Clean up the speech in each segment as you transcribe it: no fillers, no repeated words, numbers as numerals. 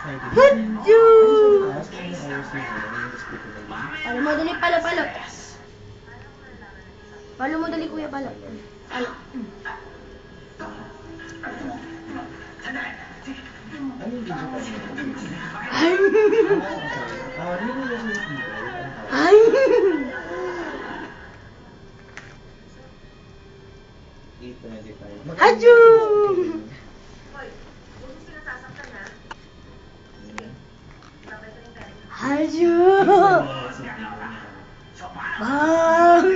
Hadyo! Palo mo dali, palo. Palo mo dali, kuya, palo. Palo. Ay! Hadyo! Hadyo! Bang!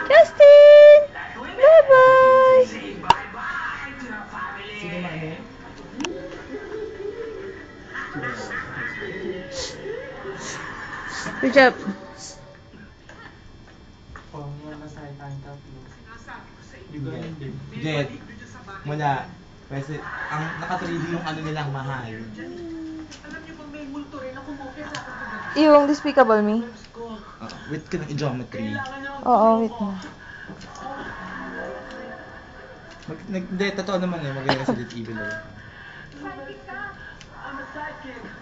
Justin! Bye-bye! Good job. Jet, wala. Kasi ang naka-3D yung ano nilang mahal. Yung Despicable Me? Wait ka ng geometry. Oo, wait na. Hindi, totoo naman eh. Magaling sa Resident Evil eh.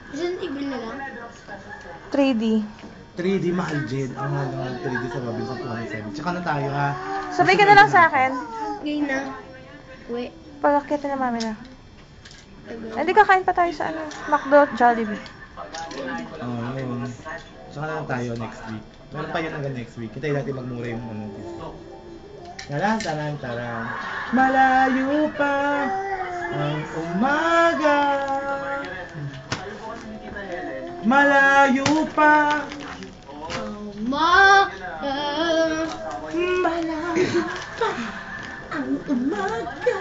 Resident Evil na lang? 3D. 3D mahal, Jed. Ang mahal ng 3D sa Robinson 27. Tsaka na tayo ha. Sabay ka na lang sa akin. Ngayon na. Uwi. Pagkakita na mami na. Hindi, kakain pa tayo sa ano, McDo, Jollibee. Oo, yun. Tsaka na lang tayo next week. Meron pa yun hanggang next week. Hintayin natin magmura yung ano. Taran. Malayo pa ang umaga. Malayo pa. Malayo pa ang umaga.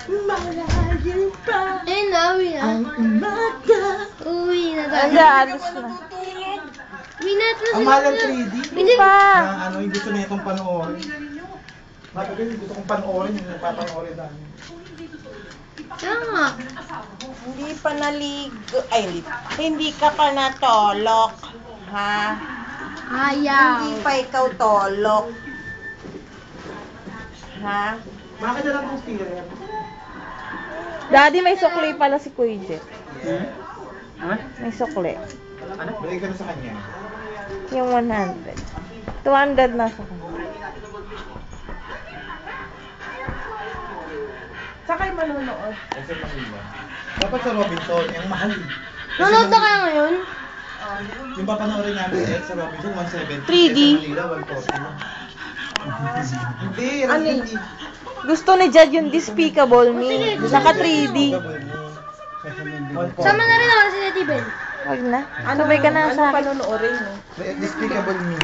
Malayo pa Uwi na. ang umaga. Uwi na tayo. Anda, alis na. Uwi na ito. Ang mahal ng 3D. Hindi pa. Na ano, yung gusto niya itong panoorin. Bakit yung gusto kong panoorin, yung napapanoorin namin. Kaya nga. Hindi pa naligo. Ay, hindi ka pa natolok. Ha? Ayaw. Hindi pa ikaw tolok. Ha? Bakit na lang itong steering? Daddy, may sukli pala si Kuya Jet. Ano? May sukli. Balik ka na sa kanya. Yung 100. 200 na sa kanya. Saan kayo manonood? Kasi Manila. Dapat sa Robinson, yung mahal. Nanonood na kaya ngayon? Yung papanoorin namin sa Robinson, 170. 3D. Sa Manila, 140. Hindi, Resident Evil. Gusto ni Jed yung Despicable Me. Naka 3D. Sama na rin ako si Netibel. Wag na. Sabay ka na sa akin. Panonoorin mo? Despicable Me.